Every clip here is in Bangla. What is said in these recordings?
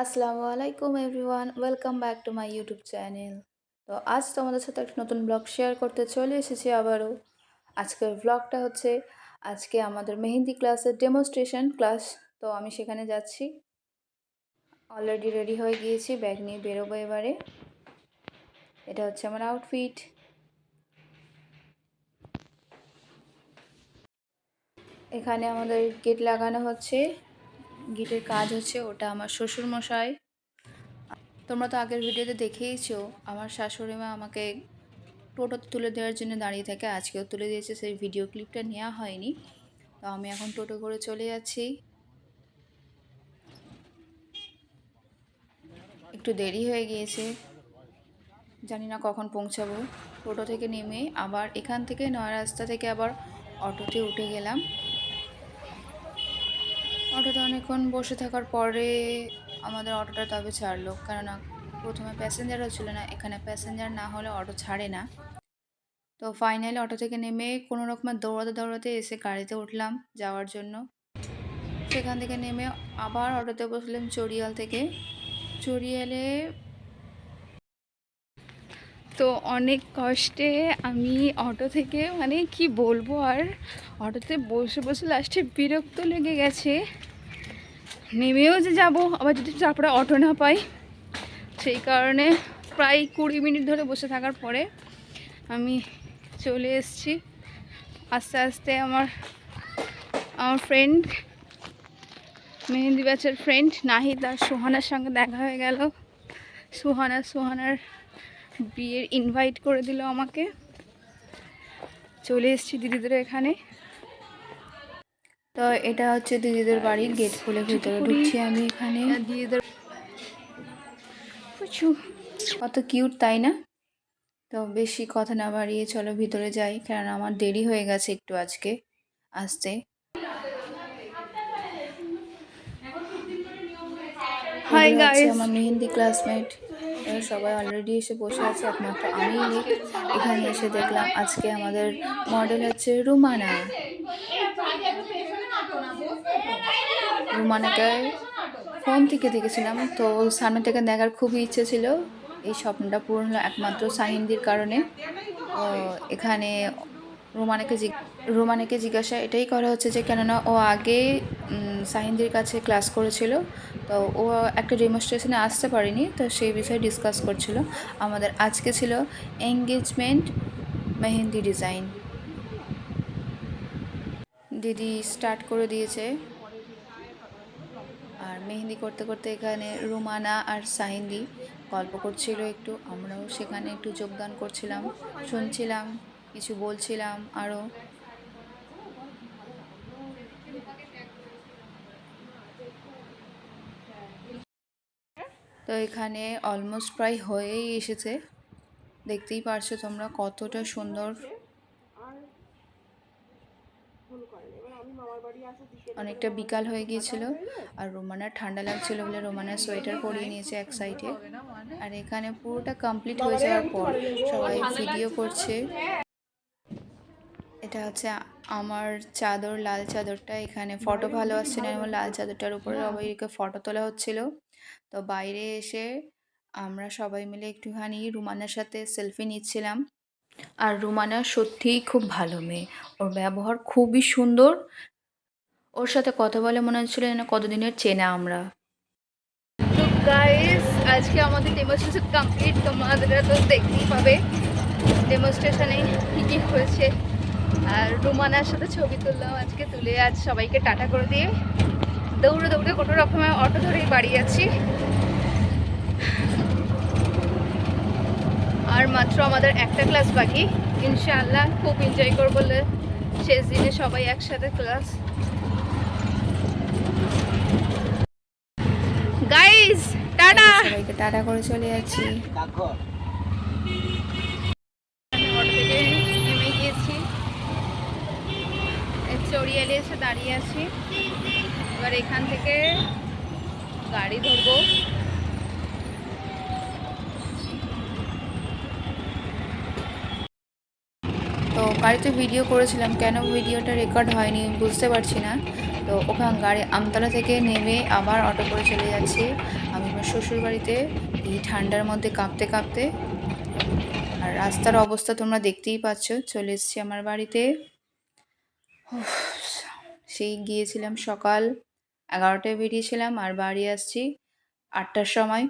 আসসালামু আলাইকুম everyone, welcome back to my YouTube channel. তো আজ তোমাদের সাথে একটা নতুন ব্লগ শেয়ার করতে চলে এসেছি আবারও। আজকের ব্লগটা হচ্ছে আজকে আমাদের মেহেন্দি ক্লাসের ডেমনস্ট্রেশন ক্লাস। তো আমি সেখানে যাচ্ছি, অলরেডি রেডি হয়ে গিয়েছি, ব্যাগ নিয়ে বেরোবো এবারে। এটা হচ্ছে আমার আউটফিট। এখানে আমাদের গেট লাগানো হচ্ছে, গেটের কাজ হচ্ছে, ওটা আমার শ্বশুরমশাই। তোমরা তো আগের ভিডিওতে দেখেইছো আমার শাশুড়ি মা আমাকে টোটোতে তুলে দেওয়ার জন্য দাঁড়িয়ে থাকে, আজকেও তুলে দিয়েছে, সেই ভিডিও ক্লিপটা নেওয়া হয়নি। তো আমি এখন টোটো করে চলে যাচ্ছি, একটু দেরি হয়ে গিয়েছে, জানি না কখন পৌঁছাবো। টোটো থেকে নেমে আবার এখান থেকে নয়া রাস্তা থেকে আবার অটোতে উঠে গেলাম। অটোতে অনেকক্ষণ বসে থাকার পরে আমাদের অটোটা তবে ছাড়লো, কেননা প্রথমে প্যাসেঞ্জারও ছিল না, এখানে প্যাসেঞ্জার না হলে অটো ছাড়ে না। তো ফাইনালি অটো থেকে নেমে কোনো রকম দৌড়াতে দৌড়াতে এসে গাড়িতে উঠলাম যাওয়ার জন্য। সেখান থেকে নেমে আবার অটোতে বসলাম চড়িয়াল থেকে। চড়িয়ালে তো অনেক কষ্টে আমি অটো থেকে, মানে কি বলবো, আর অটোতে বসে বসে লাস্টে বিরক্ত লেগে গেছে। নেমেও যে যাব, আবার যদি তারপরে অটো না পাই, সেই কারণে প্রায় 20 মিনিট ধরে বসে থাকার পরে আমি চলে এসেছি। আস্তে আস্তে আমার ফ্রেন্ড, মেহেন্দি ব্যাচের ফ্রেন্ড নাহিদ আর সোহানার সঙ্গে দেখা হয়ে গেল। সোহানার বিয়ের ইনভাইট করে দিল আমাকে। চলে এসেছি দিদিদের এখানে। তো এটা হচ্ছে দিদিদের বাড়ির গেট খুলে ভিতরে ঢুকছি আমি। এখানে দিদিদের কত কিউট, তাই না? তো বেশি কথা না বাড়িয়ে চলো ভিতরে যাই, কারণ আমার দেরি হয়ে গেছে একটু আজকে আসতে। হাই গাইস, আমার মেহেন্দি ক্লাসমেট সবাই অলরেডি এসে বসে আছে, একমাত্র আমি লেট। এখানে এসে দেখলাম আজকে আমাদের মডেল হচ্ছে রুমানা। রুমানাকে ফোন থেকে দেখেছিলাম, তো সামনে থেকে দেখার খুবই ইচ্ছে ছিল। এই স্বপ্নটা পূরণ হলো একমাত্র সাহিন্দির কারণে। এখানে রোমানাকে জিজ্ঞাসা এটাই করা হচ্ছে যে কেননা ও আগে সাহিন্দির কাছে ক্লাস করেছিল, তো ও একটা ডেমনস্ট্রেশনে আসতে পারেনি, তো সেই বিষয়ে ডিসকাস করছিল। আমাদের আজকে ছিল এঙ্গেজমেন্ট মেহেন্দি ডিজাইন। দিদি স্টার্ট করে দিয়েছে, আর মেহেন্দি করতে করতে এখানে রুমানা আর সাহিন্দি গল্প করছিল একটু, আমরাও সেখানে একটু যোগদান করছিলাম, শুনছিলাম, কিছু বলছিলাম আরও। তো এখানে অলমোস্ট প্রায় হয়েই এসেছে, দেখতেই পারছো তোমরা কতটা সুন্দর। অনেকটা বিকাল হয়ে গিয়েছিল, আর রোমানার ঠান্ডা লাগছিল বলে রোমানার সোয়েটার পরিয়ে নিয়েছে এক সাইডে। আর এখানে পুরোটা কমপ্লিট হয়ে যাওয়ার পর সবাই ভিডিও করছে। এটা হচ্ছে আমার চাদর, লাল চাদরটা। এখানে ফটো ভালো আসছে না, এবং লাল চাদরটার উপরে সবাইকে ফটো তোলা হচ্ছিল। তো বাইরে এসে আমরা সবাই মিলে একটুখানি রুমানার সাথে সেলফি নিচ্ছিলাম। আর রুমানা সত্যিই খুব ভালো মেয়ে, ওর ব্যবহার খুবই সুন্দর। ওর সাথে কথা বলে মনে হচ্ছিল যেন কতদিনের চেনা আমরা। তো গাইস, আজকে আমাদের ডেমনস্ট্রেশন কমপ্লিট, তোমাদের তো দেখতেই পাবে ডেমনস্ট্রেশনে কী কী হয়েছে। আর রুমানার সাথে ছবি তুললাম আজকে, তুলে আজ সবাইকে টাটা করে দিয়ে দৌড়ে দৌড়ে কোনো রকমের অটো ধরেই বাড়ি যাচ্ছি। আর মাত্র আমাদের একটা ক্লাস বাকি, ইনশাআল্লাহ খুব এনজয় করবো বলে শেষ দিনে সবাই একসাথে ক্লাস। গাইস টাটা, সবাইকে টাটা করে চলে যাচ্ছি। আমি অটো থেকে নেমে গিয়েছি, চড়িয়ালে এসে দাঁড়িয়ে আছি। এবার এখান থেকে গাড়ি ধরবো। তো গাড়িতে ভিডিও করেছিলাম, কেন ভিডিওটা রেকর্ড হয়নি বুঝতে পারছি না। তো ওখান গাড়ি আমতলা থেকে নেমে আবার অটো করে চলে যাচ্ছি আমি আমার শ্বশুর বাড়িতে, এই ঠান্ডার মধ্যে কাঁপতে কাঁপতে। আর রাস্তার অবস্থা তোমরা দেখতেই পাচ্ছ। চলে এসেছি আমার বাড়িতে। উফ, সেই গিয়েছিলাম সকাল 11টায় বেরিয়েছিলাম আর বাড়ি আসছি 8টার সময়।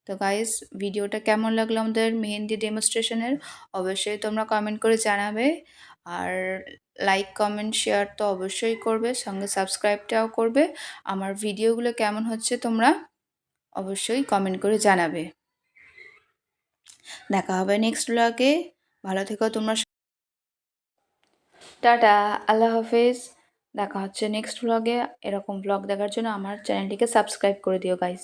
তো গাইস, ভিডিওটা কেমন লাগলো আমাদের মেহেন্দি ডেমনস্ট্রেশনের অবশ্যই তোমরা কমেন্ট করে জানাবে। আর লাইক কমেন্ট শেয়ার তো অবশ্যই করবে, সঙ্গে সাবস্ক্রাইবটাও করবে। আমার ভিডিওগুলো কেমন হচ্ছে তোমরা অবশ্যই কমেন্ট করে জানাবে। দেখা হবে নেক্সট ব্লগে। ভালো থেকো তোমরা। টাটা, আল্লাহ হাফেজ। দেখা হচ্ছে নেক্সট ব্লগে। এরকম ব্লগ দেখার জন্য আমার চ্যানেলটিকে সাবস্ক্রাইব করে দিও গাইস।